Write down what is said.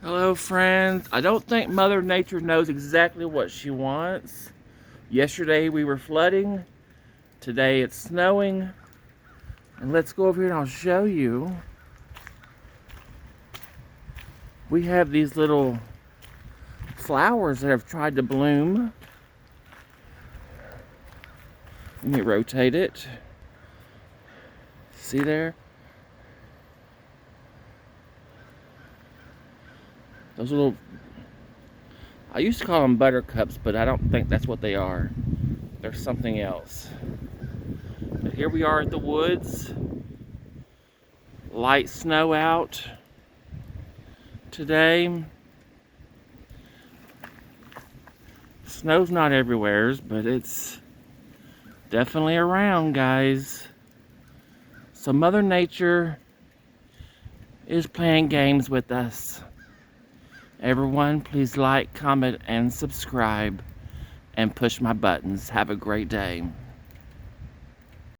Hello, friends. I don't think Mother Nature knows exactly what she wants. Yesterday we were flooding. Today it's snowing. And let's go over here and I'll show you. We have these little flowers that have tried to bloom. Let me rotate it. See there? Those little, I used to call them buttercups, but I don't think that's what they are. They're something else. But here we are at the woods. Light snow out today. Snow's not everywhere, but it's definitely around, guys. So Mother Nature is playing games with us. Everyone, please like, comment, and subscribe, and push my buttons. Have a great day.